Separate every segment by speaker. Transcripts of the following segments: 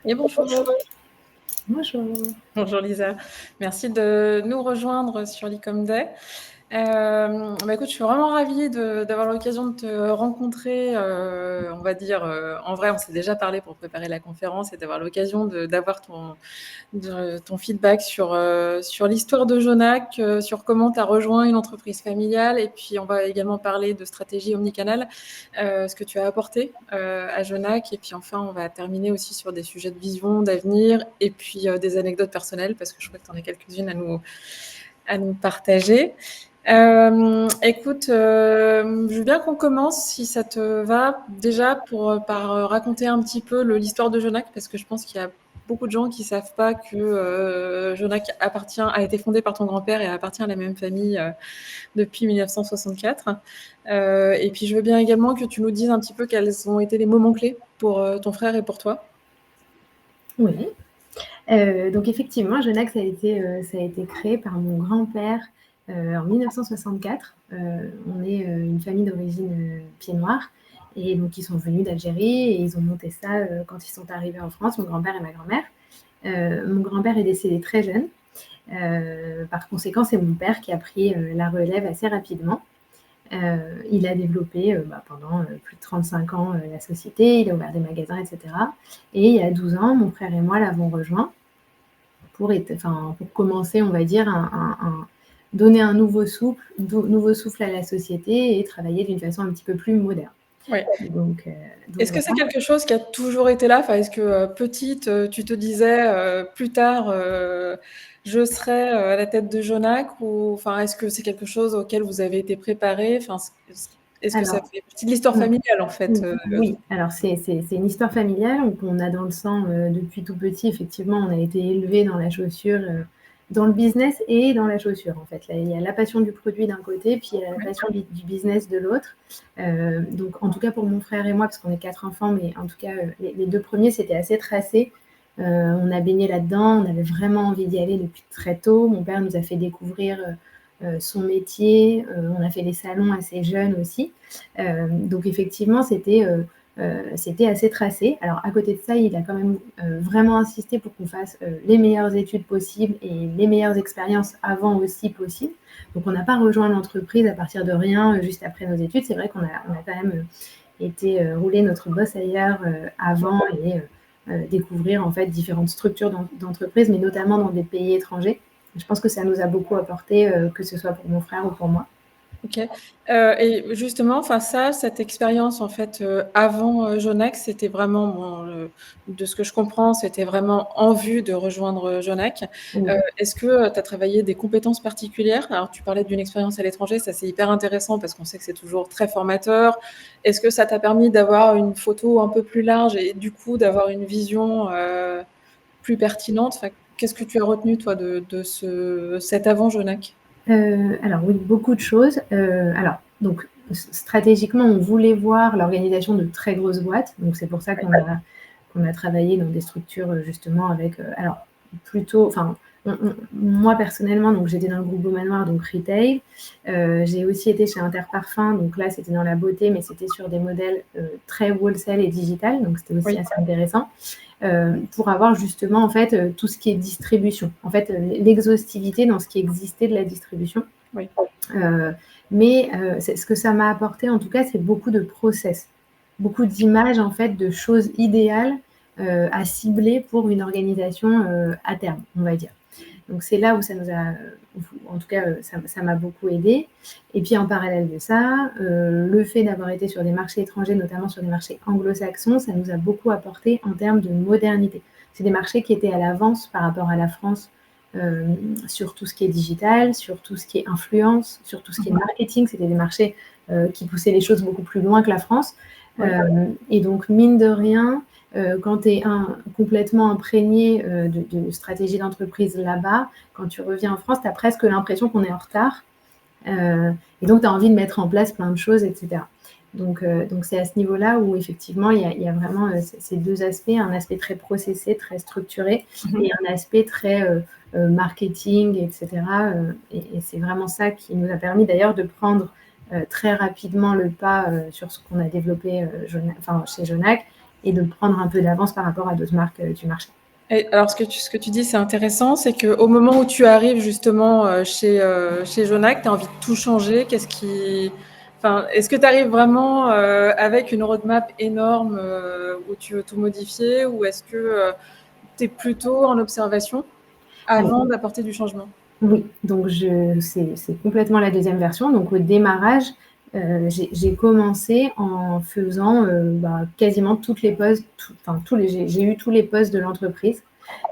Speaker 1: Et bonjour.
Speaker 2: Bonjour.
Speaker 1: Bonjour Lisa. Merci de nous rejoindre sur l'Ecom Day. Écoute, je suis vraiment ravie d'avoir l'occasion de te rencontrer, on va dire, en vrai, on s'est déjà parlé pour préparer la conférence et d'avoir l'occasion d'avoir ton feedback sur l'histoire de Jonac, sur comment tu as rejoint une entreprise familiale. Et puis, on va également parler de stratégie omnicanal, ce que tu as apporté à Jonac. Et puis, enfin, on va terminer aussi sur des sujets de vision, d'avenir, et puis des anecdotes personnelles, parce que je crois que tu en as quelques-unes à nous partager. Écoute, je veux bien qu'on commence, si ça te va, déjà par raconter un petit peu l'histoire de Jonac, parce que je pense qu'il y a beaucoup de gens qui savent pas que Jonac a été fondé par ton grand-père et appartient à la même famille depuis 1964. Et puis je veux bien également que tu nous dises un petit peu quels ont été les moments clés pour ton frère et pour toi.
Speaker 2: Oui. Donc effectivement, Genac, ça a été créé par mon grand-père en 1964. On est une famille d'origine pied-noir. Et donc, ils sont venus d'Algérie et ils ont monté ça quand ils sont arrivés en France, mon grand-père et ma grand-mère. Mon grand-père est décédé très jeune. Par conséquent, c'est mon père qui a pris la relève assez rapidement. Il a développé pendant plus de 35 ans la société, il a ouvert des magasins, etc. Et il y a 12 ans, mon frère et moi l'avons rejoint pour commencer, on va dire, donner un nouveau souffle à la société et travailler d'une façon un petit peu plus moderne.
Speaker 1: Ouais.
Speaker 2: Donc
Speaker 1: Est-ce que c'est
Speaker 2: voilà.
Speaker 1: quelque chose qui a toujours été là? Enfin, est-ce que petite, tu te disais plus tard, je serai à la tête de Jonac, ou enfin, est-ce que c'est quelque chose auquel vous avez été préparé? Enfin, est-ce que ça
Speaker 2: Alors,
Speaker 1: fait partie de l'histoire familiale en fait?
Speaker 2: oui, alors c'est une histoire familiale qu'on a dans le sang depuis tout petit. Effectivement, on a été élevé dans la chaussure, dans le business et dans la chaussure en fait. Là, il y a la passion du produit d'un côté, puis il y a la passion du business de l'autre. Donc en tout cas pour mon frère et moi, parce qu'on est 4 enfants, mais en tout cas les 2 premiers, c'était assez tracé. On a baigné là-dedans, on avait vraiment envie d'y aller depuis très tôt. Mon père nous a fait découvrir son métier, on a fait des salons assez jeunes aussi. Donc effectivement, c'était assez tracé. Alors à côté de ça, il a quand même vraiment insisté pour qu'on fasse les meilleures études possibles et les meilleures expériences avant aussi possible. Donc on n'a pas rejoint l'entreprise à partir de rien juste après nos études. C'est vrai qu'on a quand même été rouler notre bosse ailleurs avant et découvrir en fait différentes structures d'entreprise, mais notamment dans des pays étrangers. Je pense que ça nous a beaucoup apporté, que ce soit pour mon frère ou pour moi.
Speaker 1: OK. Et justement, enfin ça, cette expérience en fait, avant, Jonac, c'était vraiment de ce que je comprends, c'était vraiment en vue de rejoindre, Jonac.
Speaker 2: Oui.
Speaker 1: Est-ce que, tu as travaillé des compétences particulières? Alors tu parlais d'une expérience à l'étranger, ça c'est hyper intéressant parce qu'on sait que c'est toujours très formateur. Est-ce que ça t'a permis d'avoir une photo un peu plus large et du coup d'avoir une vision, plus pertinente? Enfin, qu'est-ce que tu as retenu toi de cet avant Jonac?
Speaker 2: Alors oui, beaucoup de choses. Alors donc stratégiquement, on voulait voir l'organisation de très grosses boîtes, donc c'est pour ça qu'on a travaillé dans des structures, justement avec, alors plutôt enfin, moi personnellement, donc j'étais dans le groupe Beaumanoir, donc retail. J'ai aussi été chez Interparfums, donc là, c'était dans la beauté, mais c'était sur des modèles, très wholesale et digital, donc c'était aussi
Speaker 1: Oui.
Speaker 2: assez intéressant. Pour avoir justement en fait tout ce qui est distribution, en fait l'exhaustivité dans ce qui existait de la distribution.
Speaker 1: Oui.
Speaker 2: Mais ce que ça m'a apporté en tout cas, c'est beaucoup de process, beaucoup d'images en fait de choses idéales à cibler pour une organisation à terme, on va dire. Donc c'est là où ça nous a, en tout cas, ça m'a beaucoup aidé. Et puis en parallèle de ça, le fait d'avoir été sur des marchés étrangers, notamment sur des marchés anglo-saxons, ça nous a beaucoup apporté en termes de modernité. C'est des marchés qui étaient à l'avance par rapport à la France sur tout ce qui est digital, sur tout ce qui est influence, sur tout ce qui est marketing. C'était des marchés qui poussaient les choses beaucoup plus loin que la France.
Speaker 1: Ouais.
Speaker 2: Et donc, mine de rien, quand tu es complètement imprégné de stratégie d'entreprise là-bas, quand tu reviens en France, tu as presque l'impression qu'on est en retard. Et donc, tu as envie de mettre en place plein de choses, etc. Donc c'est à ce niveau-là où effectivement, il y a vraiment ces deux aspects, un aspect très processé, très structuré, et un aspect très marketing, etc. Et c'est vraiment ça qui nous a permis d'ailleurs de prendre très rapidement le pas sur ce qu'on a développé chez Jonac, et de prendre un peu d'avance par rapport à d'autres marques du marché.
Speaker 1: Et alors, ce que tu dis, c'est intéressant, c'est qu'au moment où tu arrives justement chez Jonac, tu as envie de tout changer. Enfin, est-ce que tu arrives vraiment avec une roadmap énorme où tu veux tout modifier, ou est-ce que tu es plutôt en observation avant d'apporter du changement?
Speaker 2: Oui, donc c'est complètement la deuxième version. Donc au démarrage, j'ai commencé en faisant quasiment toutes les postes, j'ai eu tous les postes de l'entreprise.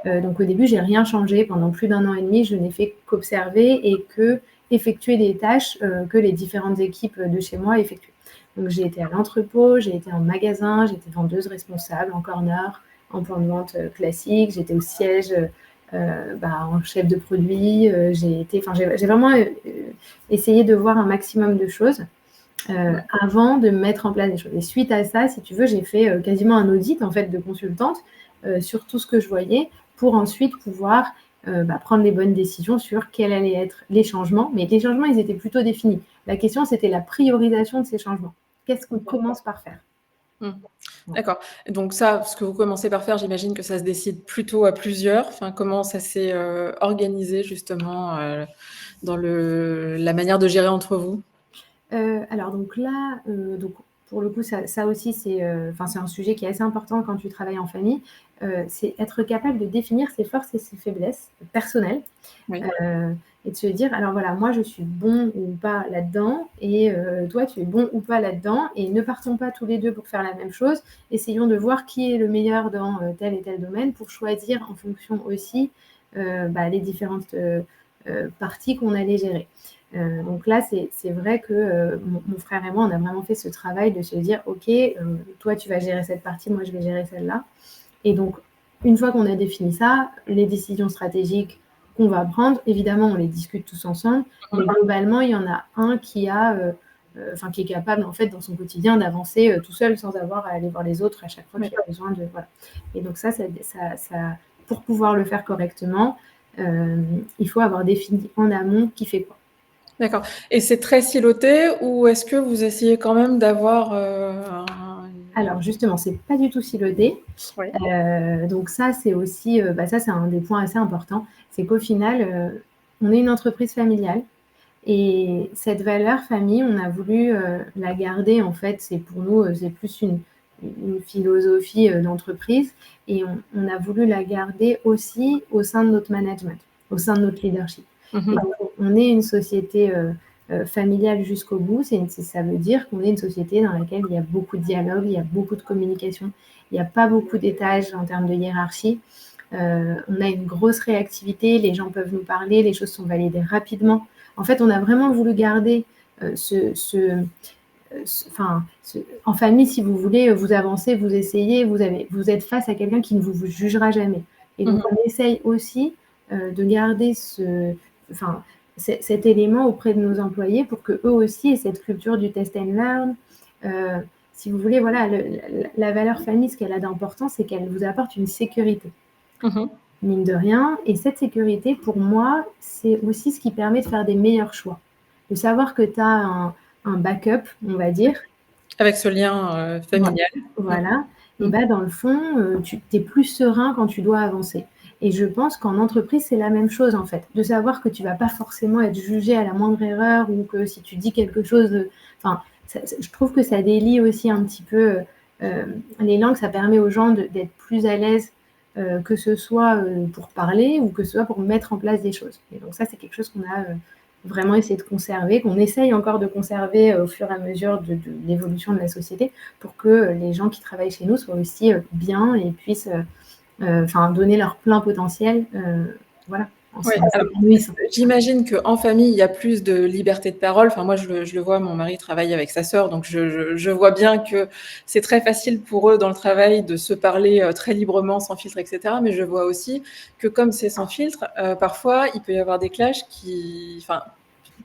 Speaker 2: Donc au début, j'ai rien changé. Pendant plus d'1 an et demi, je n'ai fait qu'observer et que effectuer des tâches que les différentes équipes de chez moi effectuent. Donc j'ai été à l'entrepôt, j'ai été en magasin, j'étais vendeuse responsable en corner, en point de vente classique, j'étais au siège en chef de produit, j'ai vraiment essayé de voir un maximum de choses avant de mettre en place des choses. Et suite à ça, si tu veux, j'ai fait quasiment un audit en fait de consultante sur tout ce que je voyais pour ensuite pouvoir prendre les bonnes décisions sur quels allaient être les changements. Mais les changements, ils étaient plutôt définis. La question, c'était la priorisation de ces changements. Qu'est-ce qu'on commence par faire?
Speaker 1: D'accord. Donc ça, ce que vous commencez par faire, j'imagine que ça se décide plutôt à plusieurs. Enfin, comment ça s'est organisé justement dans la manière de gérer entre vous?
Speaker 2: Alors donc là, donc pour le coup, ça aussi, c'est un sujet qui est assez important quand tu travailles en famille. C'est être capable de définir ses forces et ses faiblesses personnelles.
Speaker 1: Oui.
Speaker 2: Et de se dire: «Alors voilà, moi je suis bon ou pas là-dedans et toi tu es bon ou pas là-dedans et ne partons pas tous les 2 pour faire la même chose. Essayons de voir qui est le meilleur dans tel et tel domaine pour choisir en fonction aussi, les différentes, parties qu'on allait gérer». Donc là, c'est vrai que mon frère et moi, on a vraiment fait ce travail de se dire: «OK, toi tu vas gérer cette partie, moi je vais gérer celle-là». Et donc, une fois qu'on a défini ça, les décisions stratégiques qu'on va prendre, évidemment, on les discute tous ensemble, mais globalement, il y en a un qui qui est capable, en fait, dans son quotidien, d'avancer tout seul sans avoir à aller voir les autres à chaque fois qu'il a besoin de. Voilà. Et donc, pour pouvoir le faire correctement, il faut avoir défini en amont qui fait quoi.
Speaker 1: D'accord. Et c'est très siloté, ou est-ce que vous essayez quand même d'avoir
Speaker 2: Alors justement, c'est pas du tout siloté.
Speaker 1: Ouais.
Speaker 2: Donc ça, c'est aussi, ça, c'est un des points assez importants. C'est qu'au final, on est une entreprise familiale et cette valeur famille, on a voulu, la garder. En fait, c'est pour nous, c'est plus une philosophie, d'entreprise et on a voulu la garder aussi au sein de notre management, au sein de notre leadership. Et donc on est une société, familiale jusqu'au bout. Ça veut dire qu'on est une société dans laquelle il y a beaucoup de dialogue, il y a beaucoup de communication, il n'y a pas beaucoup d'étages en termes de hiérarchie. On a une grosse réactivité, les gens peuvent nous parler, les choses sont validées rapidement. En fait, on a vraiment voulu garder en famille, si vous voulez, vous avancez, vous essayez, vous êtes face à quelqu'un qui ne vous jugera jamais. Et donc, on essaye aussi de garder cet élément auprès de nos employés pour qu'eux aussi aient cette culture du test and learn. Si vous voulez, voilà, la valeur famille, ce qu'elle a d'important, c'est qu'elle vous apporte une sécurité. Mine de rien. Et cette sécurité, pour moi, c'est aussi ce qui permet de faire des meilleurs choix. De savoir que tu as un backup, on va dire.
Speaker 1: Avec ce lien familial.
Speaker 2: Voilà. Et dans le fond, tu es plus serein quand tu dois avancer. Et je pense qu'en entreprise, c'est la même chose, en fait. De savoir que tu vas pas forcément être jugé à la moindre erreur ou que si tu dis quelque chose, je trouve que ça délie aussi un petit peu les langues. Ça permet aux gens d'être plus à l'aise, que ce soit pour parler ou que ce soit pour mettre en place des choses. Et donc ça, c'est quelque chose qu'on a vraiment essayé de conserver, qu'on essaye encore de conserver au fur et à mesure de l'évolution de la société pour que les gens qui travaillent chez nous soient aussi bien et puissent donner leur plein potentiel. Voilà.
Speaker 1: Ouais, alors, j'imagine qu'en famille, il y a plus de liberté de parole. Enfin, moi, je le vois, mon mari travaille avec sa sœur, donc je vois bien que c'est très facile pour eux dans le travail de se parler très librement, sans filtre, etc. Mais je vois aussi que comme c'est sans filtre, parfois, il peut y avoir des clashs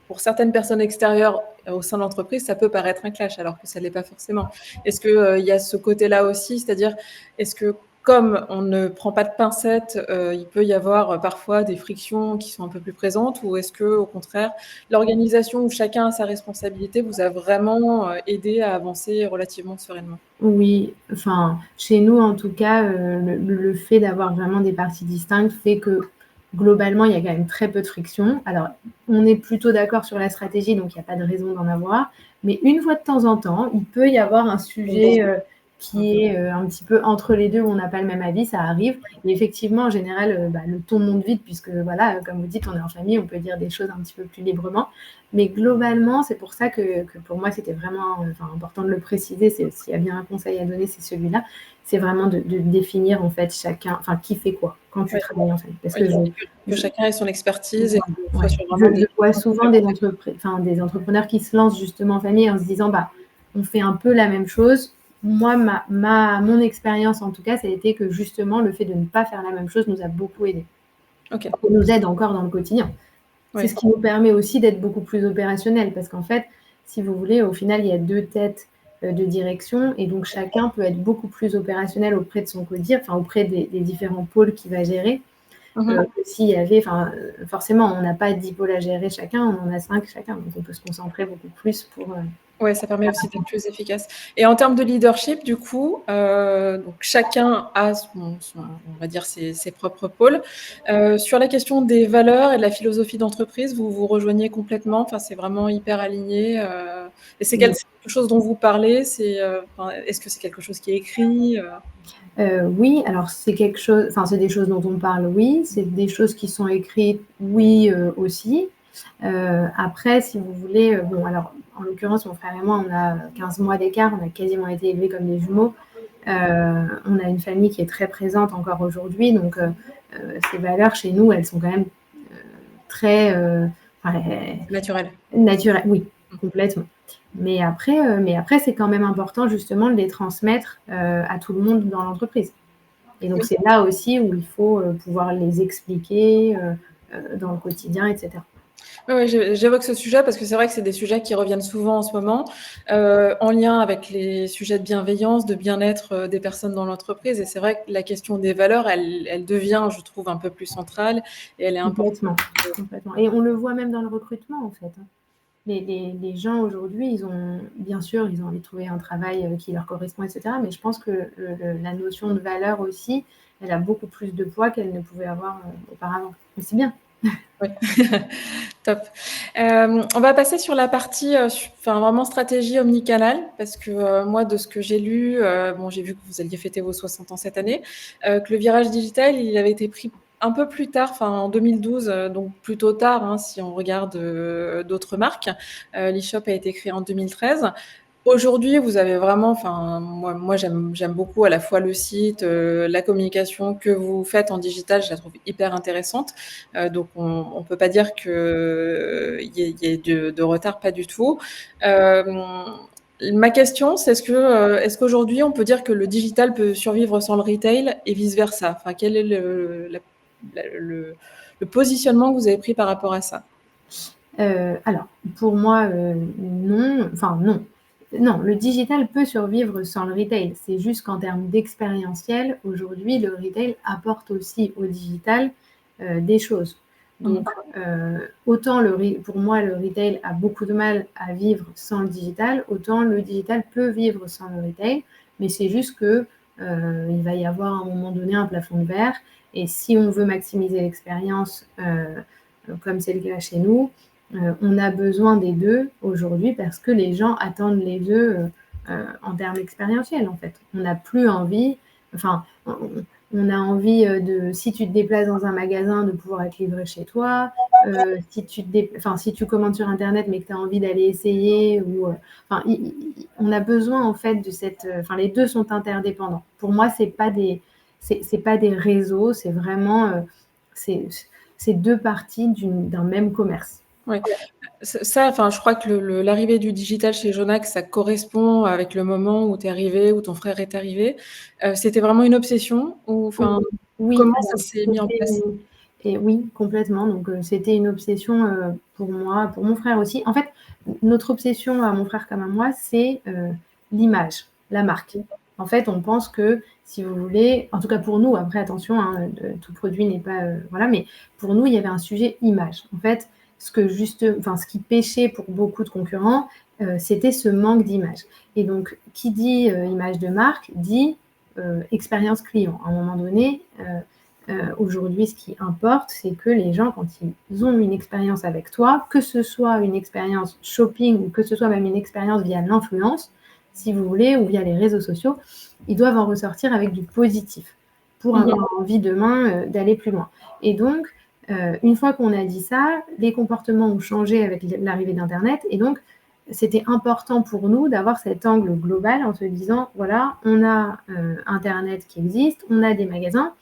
Speaker 1: pour certaines personnes extérieures au sein de l'entreprise, ça peut paraître un clash, alors que ça ne l'est pas forcément. Est-ce qu'il y a ce côté-là aussi, c'est-à-dire, est-ce que comme on ne prend pas de pincettes, il peut y avoir parfois des frictions qui sont un peu plus présentes? Ou est-ce que, au contraire, l'organisation où chacun a sa responsabilité vous a vraiment, aidé à avancer relativement sereinement?
Speaker 2: Oui, enfin, chez nous, en tout cas, le fait d'avoir vraiment des parties distinctes fait que, globalement, il y a quand même très peu de friction. Alors, on est plutôt d'accord sur la stratégie, donc il y a pas de raison d'en avoir. Mais une fois de temps en temps, il peut y avoir un sujet, qui est, un petit peu entre les 2 où on n'a pas le même avis, ça arrive. Et effectivement, en général, le ton monte vite puisque voilà, comme vous dites, on est en famille, on peut dire des choses un petit peu plus librement. Mais globalement, c'est pour ça que pour moi, c'était vraiment, important de le préciser. C'est s'il y a bien un conseil à donner, c'est celui-là. C'est vraiment de définir, en fait, chacun enfin, qui fait quoi quand tu
Speaker 1: Ouais.
Speaker 2: travailles en famille. Parce
Speaker 1: Oui,
Speaker 2: que
Speaker 1: que
Speaker 2: je
Speaker 1: chacun ait son expertise et qu'on soit
Speaker 2: ouais,
Speaker 1: sur vraiment
Speaker 2: je
Speaker 1: des
Speaker 2: vois
Speaker 1: choses
Speaker 2: souvent
Speaker 1: complémentaires.
Speaker 2: des entrepreneurs qui se lancent justement en famille en se disant: «Bah, on fait un peu la même chose». Moi, mon expérience, en tout cas, ça a été que justement, le fait de ne pas faire la même chose nous a beaucoup aidés.
Speaker 1: OK.
Speaker 2: Et nous aide encore dans le quotidien. C'est
Speaker 1: Ouais.
Speaker 2: ce qui nous permet aussi d'être beaucoup plus opérationnels parce qu'en fait, si vous voulez, au final, il y a 2 têtes, de direction et donc chacun peut être beaucoup plus opérationnel auprès de son codir, enfin auprès des différents pôles qu'il va gérer,
Speaker 1: Mmh mh.
Speaker 2: que s'il y avait forcément, on n'a pas 10 pôles à gérer chacun, on en a 5 chacun, donc on peut se concentrer beaucoup plus pour,
Speaker 1: Ouais, ça permet aussi d'être plus efficace et en termes de leadership, du coup, donc chacun a son on va dire ses propres pôles. Sur la question des valeurs et de la philosophie d'entreprise, vous vous rejoignez complètement? Enfin, c'est vraiment hyper aligné, et c'est
Speaker 2: oui.
Speaker 1: quelque chose dont vous parlez? C'est, enfin, est-ce que c'est quelque chose qui est écrit?
Speaker 2: Oui, alors c'est quelque chose c'est des choses dont on parle, oui, c'est des choses qui sont écrites, oui, aussi. Après, si vous voulez, bon alors, en l'occurrence, mon frère et moi, on a 15 mois d'écart, on a quasiment été élevés comme des jumeaux. On a une famille qui est très présente encore aujourd'hui, donc ces valeurs chez nous, elles sont quand même, très, enfin,
Speaker 1: C'est naturel.
Speaker 2: naturelles, oui,
Speaker 1: Mmh.
Speaker 2: complètement. Mais après, c'est quand même important justement de les transmettre, à tout le monde dans l'entreprise. Et donc
Speaker 1: Oui.
Speaker 2: c'est là aussi où il faut, pouvoir les expliquer, dans le quotidien et cetera.
Speaker 1: Ouais, ouais, j'évoque ce sujet parce que c'est vrai que c'est des sujets qui reviennent souvent en ce moment, en lien avec les sujets de bienveillance, de bien-être, des personnes dans l'entreprise et c'est vrai que la question des valeurs, elle devient, je trouve, un peu plus centrale et elle est importante.
Speaker 2: Complètement, complètement et on le voit même dans le recrutement, en fait, hein. Les gens aujourd'hui, ils ont bien sûr, ils ont envie de trouver un travail, qui leur correspond et cetera, mais je pense que la notion de valeur aussi, elle a beaucoup plus de poids qu'elle ne pouvait avoir, auparavant. Mais c'est bien.
Speaker 1: Ouais, top. On va passer sur la partie, enfin vraiment stratégie omnicanal parce que, moi de ce que j'ai lu, bon j'ai vu que vous alliez fêter vos 60 ans cette année, que le virage digital, il avait été pris un peu plus tard, enfin en 2012, donc plutôt tard, hein, si on regarde, d'autres marques. L'e-shop a été créé en 2013. Aujourd'hui, vous avez vraiment enfin, moi j'aime beaucoup à la fois le site, la communication que vous faites en digital, je la trouve hyper intéressante. Donc on peut pas dire qu'il y ait de retard, pas du tout. Hem, Ma question, c'est est-ce qu'aujourd'hui on peut dire que le digital peut survivre sans le retail et vice versa? Enfin, quel est le positionnement que vous avez pris par rapport à ça?
Speaker 2: Alors, pour moi, non, enfin non. Non, le digital peut survivre sans le retail. C'est juste qu'en termes d'expérientiel, aujourd'hui, le retail apporte aussi au digital, des choses.
Speaker 1: Mmh.
Speaker 2: Donc, autant pour moi, le retail a beaucoup de mal à vivre sans le digital, autant le digital peut vivre sans le retail. Mais c'est juste que, il va y avoir à un moment donné un plafond de verre et si on veut maximiser l'expérience, comme c'est le cas chez nous, on a besoin des 2 aujourd'hui parce que les gens attendent les 2 en termes expérientiels, en fait. On n'a plus envie enfin, on a envie, de si tu te déplaces dans un magasin, de pouvoir être livré chez toi, si tu commandes sur internet, mais que tu as envie d'aller essayer ou, enfin, i on a besoin, en fait, de cette, les 2 sont interdépendants. Pour moi, c'est pas des réseaux, c'est vraiment, c'est c'est 2 parties d'un même commerce.
Speaker 1: Ouais. Ça, enfin, je crois que l'arrivée du digital chez Jonac, ça correspond avec le moment où tu es arrivé, où ton frère est arrivé. C'était vraiment une obsession ou enfin,
Speaker 2: Oui,
Speaker 1: comment ça
Speaker 2: alors
Speaker 1: s'est mis en place?
Speaker 2: et oui, complètement, donc c'était une obsession, pour moi, pour mon frère aussi. En fait, notre obsession à mon frère comme à moi, c'est, l'image, la marque. En fait, on pense que, si vous voulez, en tout cas pour nous, après attention, hein, tout produit n'est pas, voilà, mais pour nous, il y avait un sujet image. En fait, ce qui pêchait pour beaucoup de concurrents, c'était ce manque d'image. Et donc, qui dit image de marque, dit expérience client. À un moment donné, aujourd'hui, ce qui importe, c'est que les gens, quand ils ont une expérience avec toi, que ce soit une expérience shopping ou que ce soit même une expérience via l'influence, si vous voulez, ou via les réseaux sociaux, ils doivent en ressortir avec du positif pour avoir envie demain d'aller plus loin. Et donc, une fois qu'on a dit ça, les comportements ont changé avec l'arrivée d'Internet. Et donc, c'était important pour nous d'avoir cet angle global en se disant, voilà, on a Internet qui existe, on a des magasins.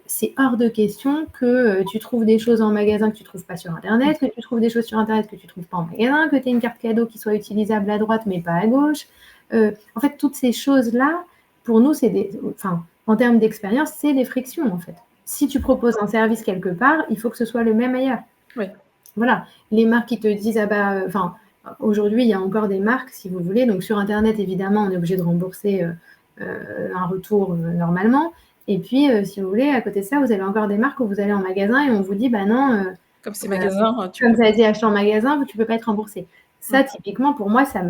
Speaker 2: C'est hors de question que tu trouves des choses en magasin que tu ne trouves pas sur Internet, que tu trouves des choses sur Internet que tu ne trouves pas en magasin, que tu aies une carte cadeau qui soit utilisable à droite mais pas à gauche. En fait, toutes ces choses-là, pour nous, en termes d'expérience, c'est des frictions, en fait. Si tu proposes un service quelque part, il faut que ce soit le même ailleurs.
Speaker 1: Oui.
Speaker 2: Voilà. Les marques qui te disent, aujourd'hui, il y a encore des marques, si vous voulez. Donc, sur Internet, évidemment, on est obligé de rembourser un retour normalement. Et puis, si vous voulez, à côté de ça, vous avez encore des marques où vous allez en magasin et on vous dit, non,
Speaker 1: comme ces magasins,
Speaker 2: comme ça a été acheté en magasin, tu ne peux pas être remboursé. Ça, typiquement, pour moi, ça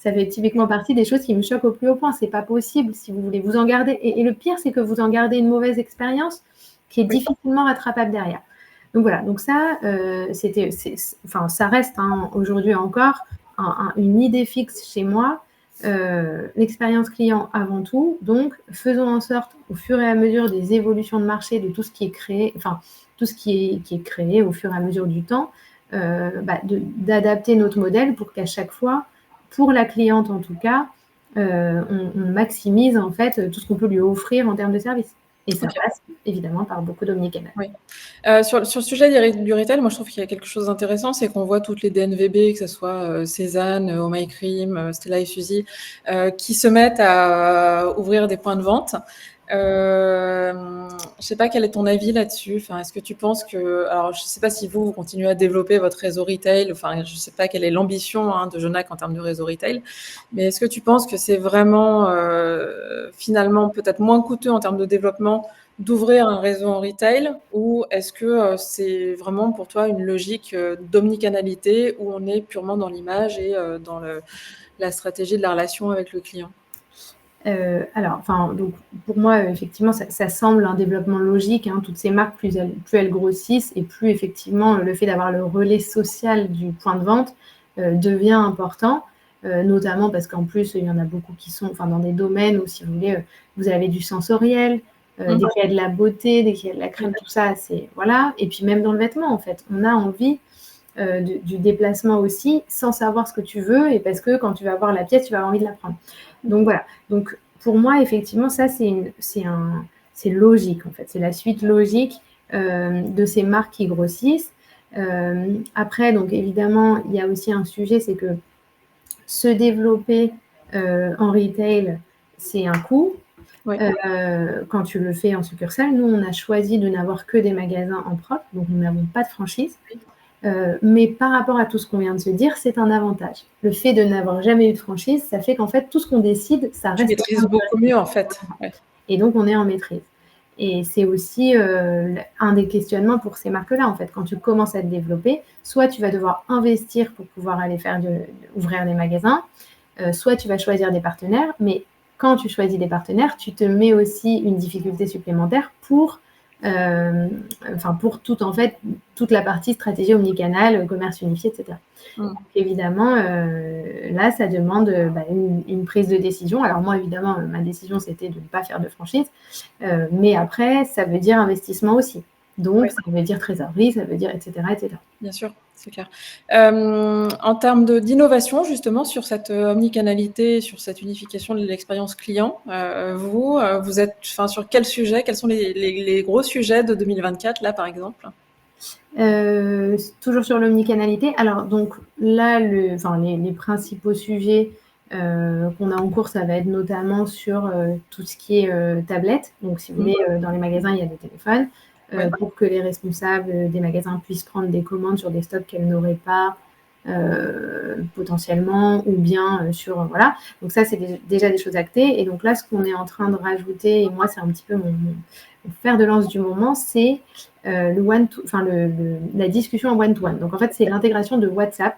Speaker 2: fait typiquement partie des choses qui me choquent au plus haut point. C'est pas possible, si vous voulez vous en garder. Et le pire, c'est que vous en gardez une mauvaise expérience qui est difficilement rattrapable derrière. Donc voilà, donc ça, ça reste aujourd'hui encore une idée fixe chez moi. L'expérience client avant tout. Donc, faisons en sorte, au fur et à mesure des évolutions de marché, de tout ce qui est créé, tout ce qui est créé au fur et à mesure du temps, d'adapter notre modèle pour qu'à chaque fois, pour la cliente en tout cas, on maximise en fait tout ce qu'on peut lui offrir en termes de services. Et ça passe évidemment par beaucoup d'omnicanal.
Speaker 1: Oui. Sur le sujet du retail, moi je trouve qu'il y a quelque chose d'intéressant, c'est qu'on voit toutes les DNVB, que ce soit Cézanne, Oh My Cream, Stella et Suzy, qui se mettent à ouvrir des points de vente. Je sais pas quel est ton avis là-dessus. Enfin, est-ce que tu penses que, alors je sais pas si vous continuez à développer votre réseau retail. Enfin, je sais pas quelle est l'ambition de Genac en termes de réseau retail, mais est-ce que tu penses que c'est vraiment finalement peut-être moins coûteux en termes de développement d'ouvrir un réseau en retail, ou est-ce que c'est vraiment pour toi une logique d'omnicanalité où on est purement dans l'image et dans la stratégie de la relation avec le client?
Speaker 2: Donc pour moi, effectivement, ça semble un développement logique. Toutes ces marques, plus elles grossissent et plus effectivement le fait d'avoir le relais social du point de vente devient important, notamment parce qu'en plus, il y en a beaucoup qui sont dans des domaines où, si vous voulez, vous avez du sensoriel, dès qu'il y a de la beauté, dès qu'il y a de la crème, tout ça, c'est voilà. Et puis même dans le vêtement, en fait, on a envie du déplacement aussi, sans savoir ce que tu veux, et parce que quand tu vas voir la pièce, tu vas avoir envie de la prendre. Donc voilà. Donc pour moi, effectivement, ça c'est logique en fait. C'est la suite logique de ces marques qui grossissent. Après, donc évidemment, il y a aussi un sujet, c'est que se développer en retail, c'est un coût.
Speaker 1: Ouais.
Speaker 2: Quand tu le fais en succursale, nous, on a choisi de n'avoir que des magasins en propre, donc nous n'avons pas de franchise. Mais par rapport à tout ce qu'on vient de se dire, c'est un avantage. Le fait de n'avoir jamais eu de franchise, ça fait qu'en fait, tout ce qu'on décide, ça reste...
Speaker 1: Tu maîtrises beaucoup mieux, en fait. Ouais.
Speaker 2: Et donc, on est en maîtrise. Et c'est aussi un des questionnements pour ces marques-là, en fait. Quand tu commences à te développer, soit tu vas devoir investir pour pouvoir aller ouvrir des magasins, soit tu vas choisir des partenaires, mais quand tu choisis des partenaires, tu te mets aussi une difficulté supplémentaire pour toute la partie stratégie omnicanal, commerce unifié, etc. Donc, évidemment, là, ça demande une prise de décision. Alors moi, évidemment, ma décision, c'était de ne pas faire de franchise. Mais après, ça veut dire investissement aussi. Donc, ça veut dire trésorerie, ça veut dire etc. etc.
Speaker 1: Bien sûr, c'est clair. En termes d'innovation, justement, sur cette omnicanalité, sur cette unification de l'expérience client, vous êtes sur quel sujet? Quels sont les gros sujets de 2024, là, par exemple?
Speaker 2: Toujours sur l'omnicanalité. Alors, donc là, les principaux sujets qu'on a en cours, ça va être notamment sur tout ce qui est tablette. Donc, si vous voulez, dans les magasins, il y a des téléphones. Pour que les responsables des magasins puissent prendre des commandes sur des stocks qu'elles n'auraient pas potentiellement, ou bien sur voilà. Donc ça, c'est déjà des choses actées. Et donc là, ce qu'on est en train de rajouter, et moi, c'est un petit peu mon fer de lance du moment, c'est la discussion en one-to-one. Donc en fait, c'est l'intégration de WhatsApp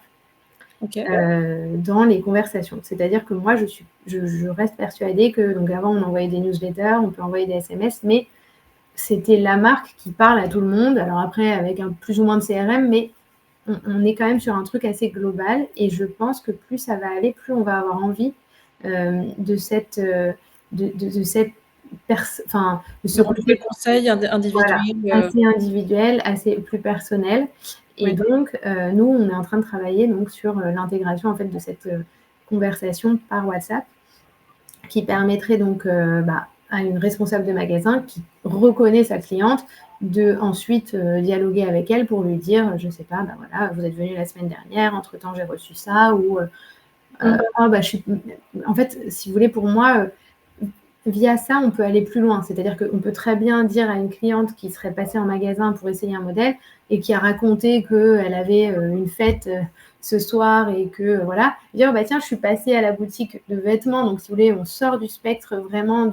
Speaker 2: dans les conversations. C'est-à-dire que moi, je reste persuadée que, donc avant, on envoyait des newsletters, on peut envoyer des SMS, mais c'était la marque qui parle à tout le monde. Alors après, avec un plus ou moins de CRM, mais on est quand même sur un truc assez global. Et je pense que plus ça va aller, plus on va avoir envie de cette
Speaker 1: des conseils individuels.
Speaker 2: Voilà, assez individuel, assez plus personnel. Et donc, nous, on est en train de travailler donc, sur l'intégration en fait, de cette conversation par WhatsApp qui permettrait donc à une responsable de magasin qui reconnaît sa cliente de ensuite dialoguer avec elle pour lui dire, je sais pas, voilà, vous êtes venu la semaine dernière, entre-temps j'ai reçu ça, ou en fait, si vous voulez, pour moi, via ça, on peut aller plus loin. C'est-à-dire qu'on peut très bien dire à une cliente qui serait passée en magasin pour essayer un modèle et qui a raconté qu'elle avait une fête ce soir et que voilà, dire tiens, je suis passée à la boutique de vêtements, donc si vous voulez, on sort du spectre vraiment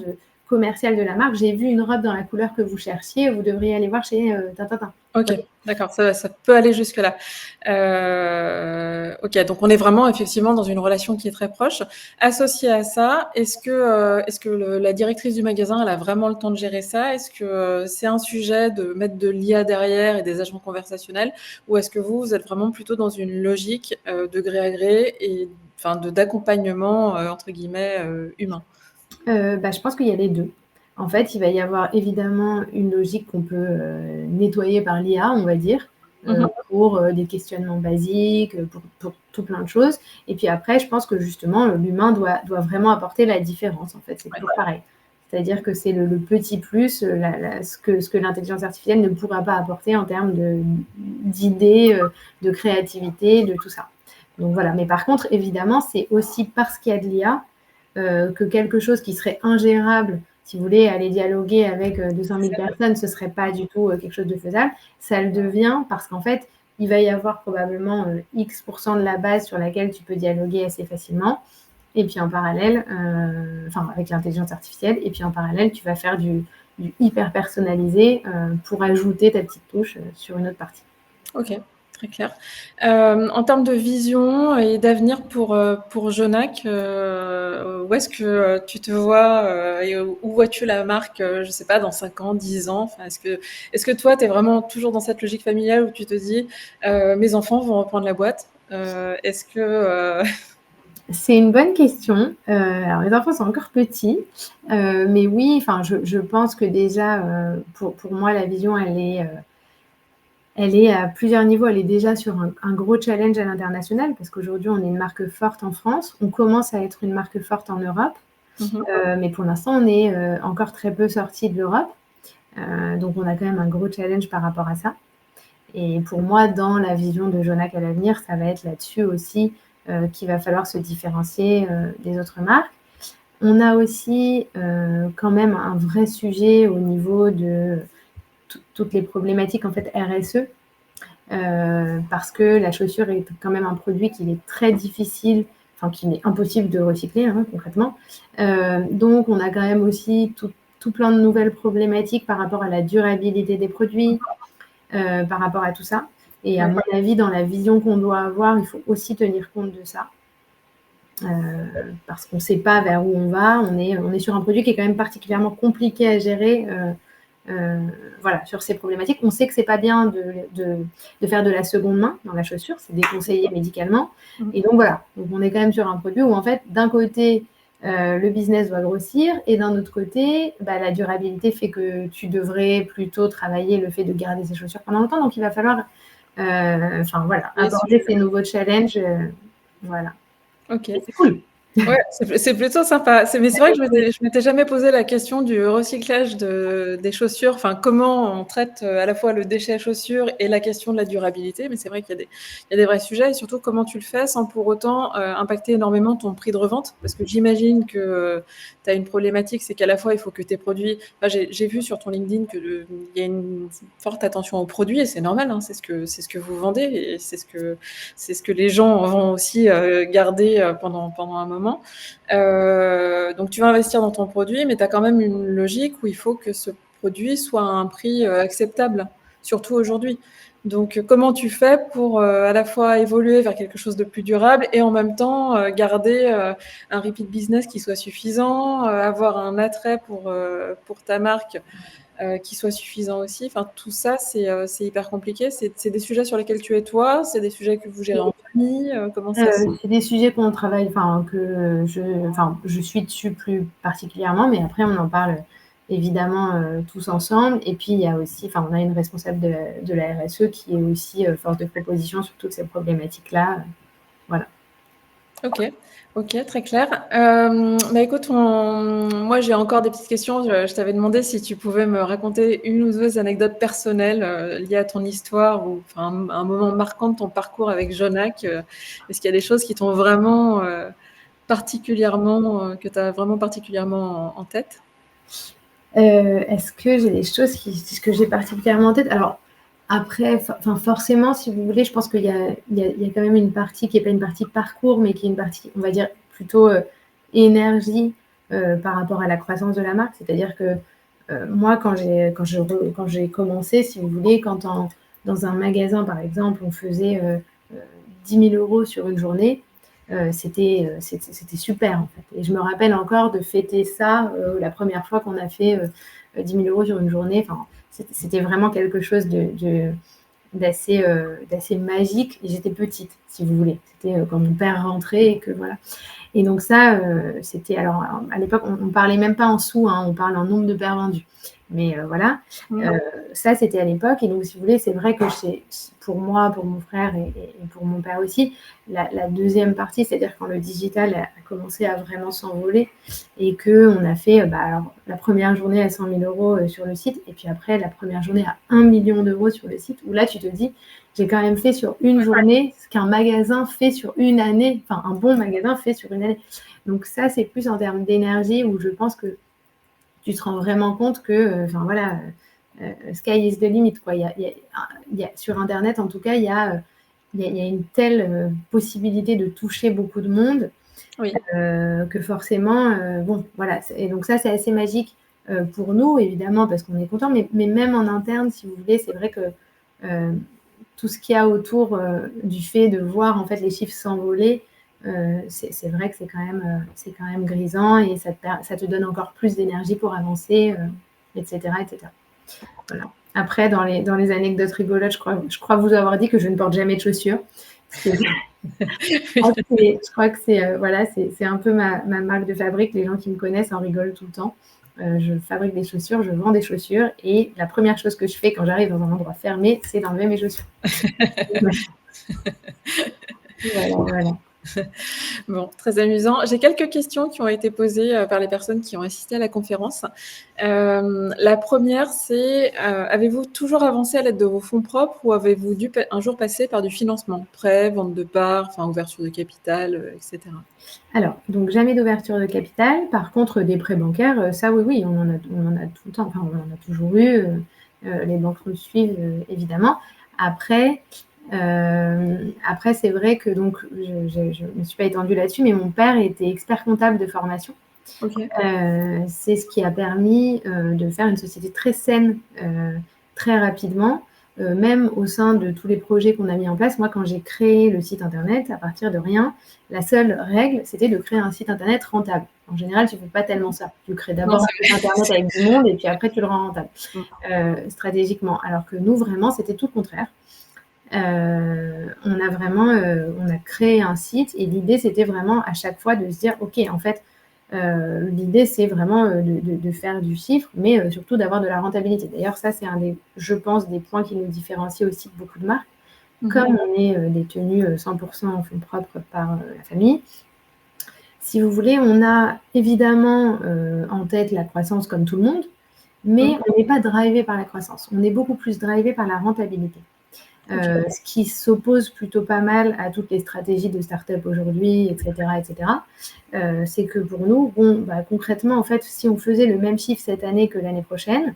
Speaker 2: commercial de la marque. J'ai vu une robe dans la couleur que vous cherchiez, vous devriez aller voir chez Tintin.
Speaker 1: Ok, d'accord, ça peut aller jusque-là. Ok, donc on est vraiment effectivement dans une relation qui est très proche. Associée à ça, est-ce que la directrice du magasin, elle a vraiment le temps de gérer ça? Est-ce que c'est un sujet de mettre de l'IA derrière et des agents conversationnels? Ou est-ce que vous êtes vraiment plutôt dans une logique de gré à gré et d'accompagnement, entre guillemets, humain?
Speaker 2: Je pense qu'il y a les deux. En fait, il va y avoir évidemment une logique qu'on peut nettoyer par l'IA, on va dire, pour des questionnements basiques, pour tout plein de choses. Et puis après, je pense que justement, l'humain doit vraiment apporter la différence, en fait. C'est toujours pareil. C'est-à-dire que c'est le petit plus, ce que l'intelligence artificielle ne pourra pas apporter en termes d'idées, de créativité, de tout ça. Donc voilà. Mais par contre, évidemment, c'est aussi parce qu'il y a de l'IA que quelque chose qui serait ingérable, si vous voulez aller dialoguer avec 200 000 personnes, ce ne serait pas du tout quelque chose de faisable. Ça le devient parce qu'en fait, il va y avoir probablement X% de la base sur laquelle tu peux dialoguer assez facilement. Et puis en parallèle, avec l'intelligence artificielle, et puis en parallèle, tu vas faire du hyper personnalisé pour ajouter ta petite touche sur une autre partie.
Speaker 1: Ok. Très clair. En termes de vision et d'avenir pour Jonac, où est-ce que tu te vois et où vois-tu la marque, je ne sais pas, dans 5 ans, 10 ans? Est-ce que toi, tu es vraiment toujours dans cette logique familiale où tu te dis mes enfants vont reprendre la boîte? Est-ce que...
Speaker 2: C'est une bonne question. Alors, les enfants sont encore petits, mais oui, je pense que déjà, pour moi, la vision, elle est à plusieurs niveaux. Elle est déjà sur un gros challenge à l'international parce qu'aujourd'hui, on est une marque forte en France. On commence à être une marque forte en Europe. Mais pour l'instant, on est encore très peu sorti de l'Europe. Donc, on a quand même un gros challenge par rapport à ça. Et pour moi, dans la vision de Jonac à l'avenir, ça va être là-dessus aussi qu'il va falloir se différencier des autres marques. On a aussi quand même un vrai sujet au niveau de toutes les problématiques en fait RSE, parce que la chaussure est quand même un produit qui est très difficile, qu'il est impossible de recycler concrètement. Donc on a quand même aussi tout plein de nouvelles problématiques par rapport à la durabilité des produits, par rapport à tout ça. Et à mon avis, dans la vision qu'on doit avoir, il faut aussi tenir compte de ça. Parce qu'on ne sait pas vers où on va. On est sur un produit qui est quand même particulièrement compliqué à gérer sur ces problématiques. On sait que ce n'est pas bien de faire de la seconde main dans la chaussure, c'est déconseillé médicalement. Et donc voilà, donc on est quand même sur un produit où en fait, d'un côté, le business doit grossir et d'un autre côté, la durabilité fait que tu devrais plutôt travailler le fait de garder ces chaussures pendant longtemps. Donc il va falloir aborder ces nouveaux challenges. Voilà.
Speaker 1: Ok.
Speaker 2: C'est cool.
Speaker 1: Ouais, c'est plutôt sympa. Mais c'est vrai que je m'étais jamais posé la question du recyclage des chaussures. Enfin, comment on traite à la fois le déchet chaussures et la question de la durabilité. Mais c'est vrai qu'il y a des vrais sujets et surtout comment tu le fais sans pour autant impacter énormément ton prix de revente. Parce que j'imagine que tu as une problématique, c'est qu'à la fois il faut que tes produits. Enfin, j'ai vu sur ton LinkedIn qu'il y a une forte attention aux produits et c'est normal. Hein, c'est ce que vous vendez et c'est ce que les gens vont aussi garder pendant un moment. Donc tu vas investir dans ton produit, mais tu as quand même une logique où il faut que ce produit soit à un prix acceptable, surtout aujourd'hui. Donc comment tu fais pour à la fois évoluer vers quelque chose de plus durable et en même temps garder un repeat business qui soit suffisant, avoir un attrait pour ta marque qui soit suffisant aussi. Enfin, tout ça, c'est hyper compliqué. C'est des sujets sur lesquels tu es toi, c'est des sujets que vous gérez en famille. Comment ça se...
Speaker 2: C'est des sujets qu'on travaille, je suis dessus plus particulièrement, mais après on en parle évidemment tous ensemble. Et puis il y a aussi, on a une responsable de la RSE qui est aussi force de proposition sur toutes ces problématiques-là. Voilà.
Speaker 1: Ok, très clair. Écoute, moi j'ai encore des petites questions. Je t'avais demandé si tu pouvais me raconter une ou deux anecdotes personnelles liées à ton histoire ou un moment marquant de ton parcours avec Jonac. Est-ce qu'il y a des choses qui t'ont vraiment particulièrement, que tu as vraiment particulièrement en tête?
Speaker 2: Est-ce que j'ai des choses que j'ai particulièrement en tête? Alors, après, forcément, si vous voulez, je pense qu'il y a quand même une partie qui n'est pas une partie parcours, mais qui est une partie, on va dire, plutôt énergie par rapport à la croissance de la marque. C'est-à-dire que moi, quand j'ai commencé, si vous voulez, dans un magasin, par exemple, on faisait 10 000 € sur une journée, c'était super en fait. Et je me rappelle encore de fêter ça la première fois qu'on a fait 10 000 € sur une journée. Enfin, c'était vraiment quelque chose d'assez magique. Et j'étais petite, si vous voulez. C'était quand mon père rentrait et que voilà. Et donc ça, c'était... Alors, à l'époque, on ne parlait même pas en sous, hein, on parle en nombre de paires vendues. Mais voilà, ça, c'était à l'époque. Et donc, si vous voulez, c'est vrai que pour moi, pour mon frère et pour mon père aussi, la deuxième partie, c'est-à-dire quand le digital a commencé à vraiment s'envoler et qu'on a fait alors, la première journée à 100 000 € sur le site et puis après, la première journée à 1 million d'euros sur le site, où là, tu te dis, j'ai quand même fait sur une journée ce qu'un magasin fait sur une année, enfin un bon magasin fait sur une année. Donc ça, c'est plus en termes d'énergie où je pense que tu te rends vraiment compte que, sky is the limit, quoi. Sur Internet, en tout cas, il y a une telle possibilité de toucher beaucoup de monde
Speaker 1: Oui.
Speaker 2: que forcément, bon, voilà. Et donc ça, c'est assez magique pour nous, évidemment, parce qu'on est content, mais même en interne, si vous voulez, c'est vrai que tout ce qu'il y a autour du fait de voir en fait les chiffres s'envoler, c'est vrai que c'est quand même grisant et ça te donne encore plus d'énergie pour avancer, etc., etc. Voilà. Après, dans les anecdotes rigolotes, je crois vous avoir dit que je ne porte jamais de chaussures. Je crois que c'est un peu ma marque de fabrique. Les gens qui me connaissent en rigolent tout le temps. Je fabrique des chaussures, je vends des chaussures et la première chose que je fais quand j'arrive dans un endroit fermé, c'est d'enlever mes chaussures. Voilà.
Speaker 1: Bon, très amusant. J'ai quelques questions qui ont été posées par les personnes qui ont assisté à la conférence. La première, c'est avez-vous toujours avancé à l'aide de vos fonds propres ou avez-vous dû un jour passer par du financement, prêt, vente de parts, ouverture de capital, etc.
Speaker 2: Alors, donc jamais d'ouverture de capital. Par contre, des prêts bancaires, ça oui, on en a tout le temps. Enfin, on en a toujours eu. Les banques nous suivent, évidemment. Après, c'est vrai que donc je ne me suis pas étendue là-dessus, mais mon père était expert comptable de formation.
Speaker 1: Ok.
Speaker 2: C'est ce qui a permis de faire une société très saine très rapidement, même au sein de tous les projets qu'on a mis en place. Moi, quand j'ai créé le site internet, à partir de rien, la seule règle, c'était de créer un site internet rentable. En général, tu ne fais pas tellement ça. Tu crées d'abord un site internet avec du monde et puis après, tu le rends rentable stratégiquement. Alors que nous, vraiment, c'était tout le contraire. On a créé un site et l'idée, c'était vraiment à chaque fois de se dire, OK, en fait, l'idée, c'est vraiment de faire du chiffre, mais surtout d'avoir de la rentabilité. D'ailleurs, ça, c'est je pense, des points qui nous différencient aussi de beaucoup de marques. Comme on est détenu 100% en fonds propres par la famille, si vous voulez, on a évidemment en tête la croissance comme tout le monde, mais on n'est pas drivé par la croissance. On est beaucoup plus drivé par la rentabilité. Ce qui s'oppose plutôt pas mal à toutes les stratégies de start-up aujourd'hui, etc. C'est que pour nous, concrètement, en fait, si on faisait le même chiffre cette année que l'année prochaine,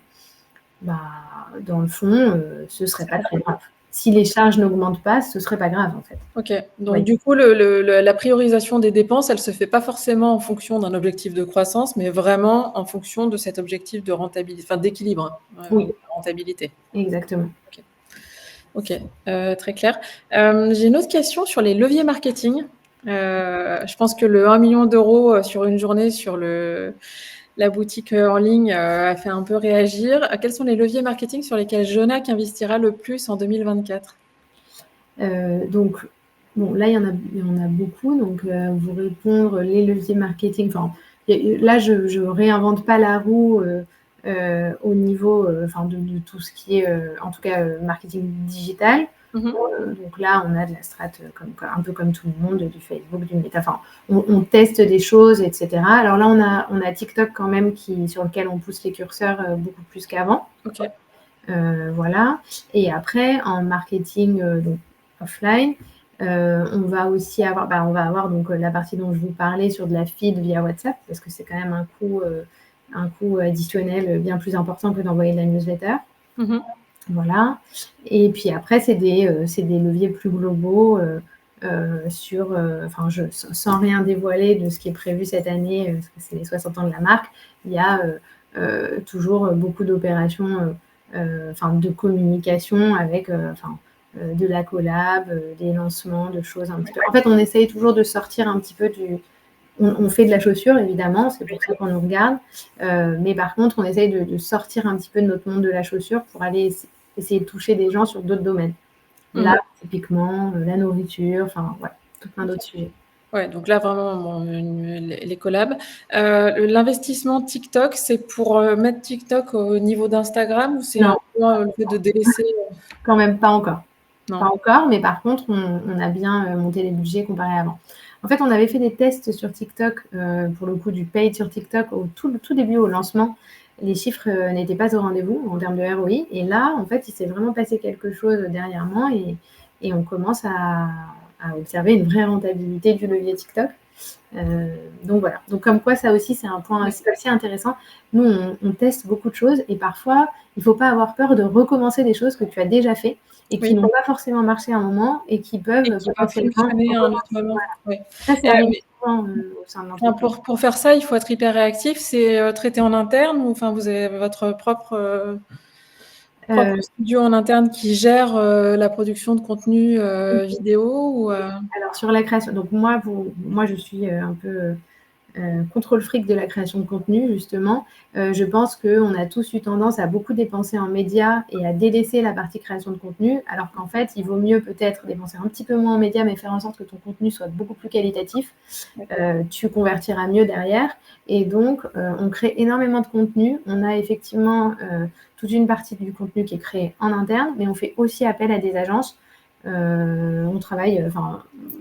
Speaker 2: dans le fond, ce serait pas très grave. Si les charges n'augmentent pas, ce serait pas grave, en fait.
Speaker 1: OK. Donc du coup, la priorisation des dépenses, elle se fait pas forcément en fonction d'un objectif de croissance, mais vraiment en fonction de cet objectif de enfin d'équilibre,
Speaker 2: Oui.
Speaker 1: de rentabilité.
Speaker 2: Exactement.
Speaker 1: OK, très clair. J'ai une autre question sur les leviers marketing. Je pense que le 1 million d'euros sur une journée sur la boutique en ligne a fait un peu réagir. Quels sont les leviers marketing sur lesquels Jonac investira le plus en 2024?
Speaker 2: Donc, là, il y en a beaucoup. Donc, vous répondre, les leviers marketing. Enfin, là, je réinvente pas la roue au niveau de tout ce qui est, en tout cas, marketing digital. Donc là, on a de la strat un peu comme tout le monde, du Facebook, du Meta. Enfin, on teste des choses, etc. Alors là, on a TikTok quand même sur lequel on pousse les curseurs beaucoup plus qu'avant.
Speaker 1: OK.
Speaker 2: Voilà. Et après, en marketing donc offline, on va aussi avoir, on va avoir donc la partie dont je vous parlais sur de la feed via WhatsApp, parce que c'est quand même un coût additionnel bien plus important que d'envoyer de la newsletter. Voilà. Et puis après, c'est des leviers plus globaux sans rien dévoiler de ce qui est prévu cette année, parce que c'est les 60 ans de la marque. Il y a toujours beaucoup d'opérations de communication avec de la collab, des lancements, de choses un petit peu. En fait, on essaye toujours de sortir un petit peu on fait de la chaussure, évidemment, c'est pour ça qu'on nous regarde. Mais par contre, on essaye de sortir un petit peu de notre monde de la chaussure pour aller essayer de toucher des gens sur d'autres domaines. Là, typiquement, la nourriture, tout plein d'autres sujets.
Speaker 1: Ouais, donc là, vraiment, les collabs. L'investissement TikTok, c'est pour mettre TikTok au niveau d'Instagram ou c'est un peu le fait de délaisser
Speaker 2: Quand même pas encore.
Speaker 1: Non.
Speaker 2: Pas encore, mais par contre, on a bien monté les budgets comparé à avant. En fait, on avait fait des tests sur TikTok, pour le coup du paid sur TikTok au tout début, au lancement. Les chiffres n'étaient pas au rendez-vous en termes de ROI. Et là, en fait, il s'est vraiment passé quelque chose dernièrement et on commence à observer une vraie rentabilité du levier TikTok. Donc voilà. Donc comme quoi, ça aussi, c'est un point assez intéressant. Nous, on teste beaucoup de choses et parfois, il ne faut pas avoir peur de recommencer des choses que tu as déjà fait et qui n'ont pas forcément marché à un moment et qui peuvent
Speaker 1: fonctionner à un autre moment.
Speaker 2: Ça, c'est arrivé souvent au sein de l'entreprise.
Speaker 1: Pour faire ça, il faut être hyper réactif. C'est traité en interne ou vous avez votre propre studio en interne qui gère la production de contenu vidéo ou
Speaker 2: Alors sur la création, donc moi je suis un peu contrôle fric de la création de contenu, justement. Je pense qu'on a tous eu tendance à beaucoup dépenser en médias et à délaisser la partie création de contenu, alors qu'en fait, il vaut mieux peut-être dépenser un petit peu moins en médias, mais faire en sorte que ton contenu soit beaucoup plus qualitatif. Tu convertiras mieux derrière. Et donc, on crée énormément de contenu. On a effectivement toute une partie du contenu qui est créé en interne, mais on fait aussi appel à des agences. On travaille,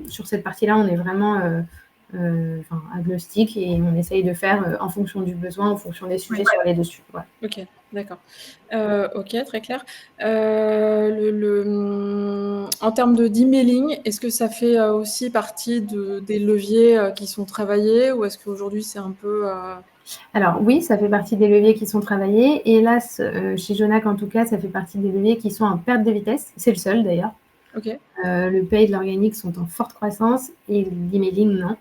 Speaker 2: sur cette partie-là, on est vraiment agnostique et on essaye de faire en fonction du besoin, en fonction des sujets sur les dessus. Ouais.
Speaker 1: Ok, d'accord. Ok, très clair. En termes d'emailing, est-ce que ça fait aussi partie des leviers qui sont travaillés ou est-ce qu'aujourd'hui c'est un peu...
Speaker 2: Alors oui, ça fait partie des leviers qui sont travaillés. Et hélas, chez Jonac en tout cas, ça fait partie des leviers qui sont en perte de vitesse. C'est le seul d'ailleurs.
Speaker 1: Okay.
Speaker 2: Le paid, l'organique sont en forte croissance et l'emailing, non.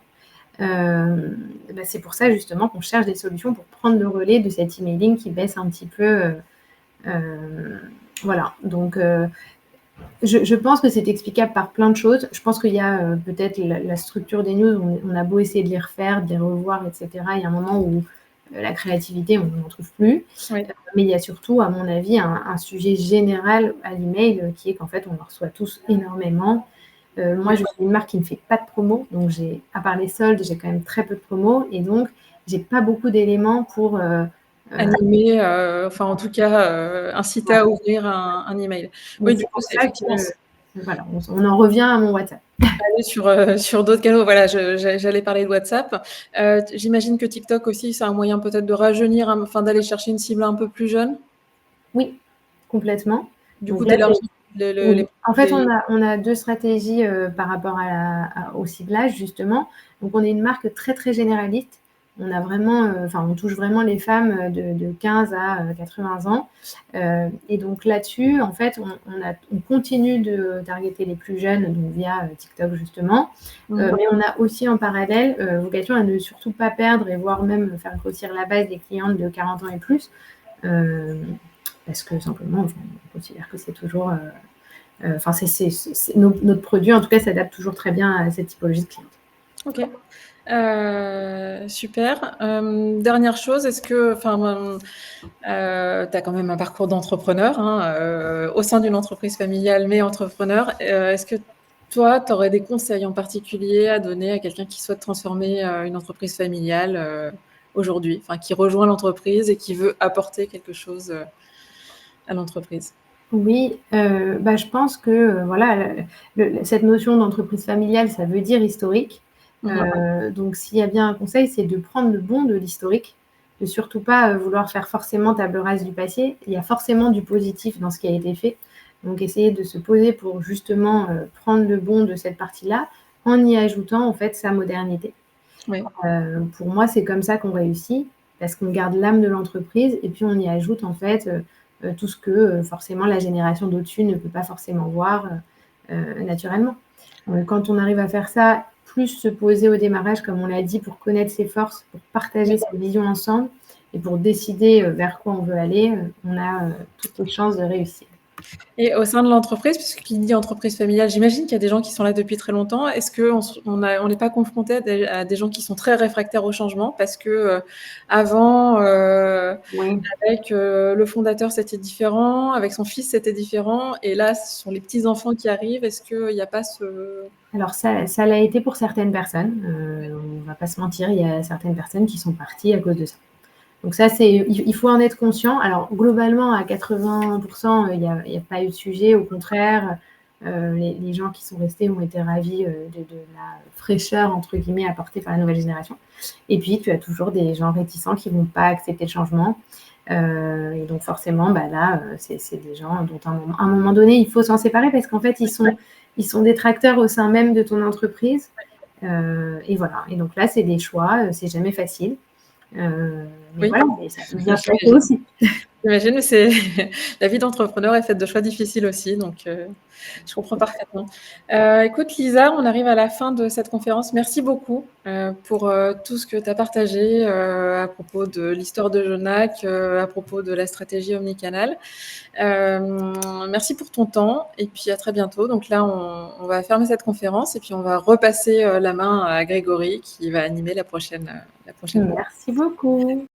Speaker 2: C'est pour ça justement qu'on cherche des solutions pour prendre le relais de cet emailing qui baisse un petit peu. Voilà, donc je pense que c'est explicable par plein de choses. Je pense qu'il y a peut-être la structure des news, on a beau essayer de les refaire, de les revoir, etc. Il y a un moment où la créativité, on n'en trouve plus.
Speaker 1: Oui.
Speaker 2: Mais il y a surtout, à mon avis, un sujet général à l'email qui est qu'en fait, on en reçoit tous énormément. Moi, je suis une marque qui ne fait pas de promo, donc à part les soldes, j'ai quand même très peu de promos et donc j'ai pas beaucoup d'éléments pour
Speaker 1: animer, en tout cas inciter à ouvrir un email.
Speaker 2: Oui, du coup, effectivement. Voilà, on en revient à mon WhatsApp.
Speaker 1: Aller sur d'autres canaux. Voilà, j'allais parler de WhatsApp. J'imagine que TikTok aussi, c'est un moyen peut-être de rajeunir, enfin d'aller chercher une cible un peu plus jeune.
Speaker 2: Oui, complètement.
Speaker 1: Du
Speaker 2: Donc
Speaker 1: coup,
Speaker 2: là,
Speaker 1: d'élargir
Speaker 2: oui. En fait,
Speaker 1: les...
Speaker 2: on a 2 stratégies, par rapport au ciblage justement. Donc on est une marque très, très généraliste. On a vraiment, enfin, on touche vraiment les femmes, de 15 à 80 ans. Et donc là-dessus, en fait, on continue de targeter les plus jeunes, donc via, TikTok justement. Mais on a aussi en parallèle, vocation à ne surtout pas perdre et voire même faire grossir la base des clientes de 40 ans et plus. Parce que simplement, enfin, on considère que c'est toujours, enfin, notre produit, en tout cas, s'adapte toujours très bien à cette typologie de cliente.
Speaker 1: Ok. Super. Dernière chose, est-ce que, enfin, tu as quand même un parcours d'entrepreneur, hein, au sein d'une entreprise familiale, mais entrepreneur. Est-ce que toi, tu aurais des conseils en particulier à donner à quelqu'un qui souhaite transformer une entreprise familiale aujourd'hui, enfin, qui rejoint l'entreprise et qui veut apporter quelque chose à l'entreprise?
Speaker 2: Oui, je pense que, voilà, cette notion d'entreprise familiale, ça veut dire historique. Donc s'il y a bien un conseil, c'est de prendre le bon de l'historique, de surtout pas, vouloir faire forcément table rase du passé. Il y a forcément du positif dans ce qui a été fait. Donc essayer de se poser pour justement, prendre le bon de cette partie-là, en y ajoutant, en fait, sa modernité.
Speaker 1: Oui.
Speaker 2: Pour moi, c'est comme ça qu'on réussit, parce qu'on garde l'âme de l'entreprise et puis on y ajoute, en fait, tout ce que, forcément la génération d'au-dessus ne peut pas forcément voir, naturellement. Quand on arrive à faire ça, plus se poser au démarrage, comme on l'a dit, pour connaître ses forces, pour partager sa vision ensemble et pour décider, vers quoi on veut aller, on a, toutes les chances de réussir.
Speaker 1: Et au sein de l'entreprise, puisqu'il dit entreprise familiale, j'imagine qu'il y a des gens qui sont là depuis très longtemps. Est-ce qu'on n'est pas confronté à des gens qui sont très réfractaires au changement? Parce que avant,
Speaker 2: Oui.
Speaker 1: avec le fondateur, c'était différent, avec son fils, c'était différent, et là, ce sont les petits-enfants qui arrivent. Est-ce qu'il n'y a pas ce...
Speaker 2: Alors ça l'a été pour certaines personnes, on va pas se mentir, il y a certaines personnes qui sont parties à cause de ça. Donc ça, il faut en être conscient. Alors globalement, à 80 il y a pas eu de sujet. Au contraire, les gens qui sont restés ont été ravis, de la «fraîcheur» entre guillemets apportée par la nouvelle génération. Et puis tu as toujours des gens réticents qui vont pas accepter le changement. Et donc forcément, là, c'est des gens dont à un moment donné, il faut s'en séparer parce qu'en fait, ils sont détracteurs au sein même de ton entreprise. Et voilà. Et donc là, c'est des choix, c'est jamais facile. Mais
Speaker 1: Oui,
Speaker 2: voilà, mais ça peut bien se passer aussi.
Speaker 1: j'imagine, mais c'est la vie d'entrepreneur est faite de choix difficiles aussi, donc je comprends parfaitement. Écoute Lisa, on arrive à la fin de cette conférence. Merci beaucoup, pour, tout ce que tu as partagé, à propos de l'histoire de Genac, à propos de la stratégie omnicanal. Merci pour ton temps et puis à très bientôt. Donc là, on va fermer cette conférence et puis on va repasser, la main à Grégory qui va animer la prochaine,
Speaker 2: Merci beaucoup.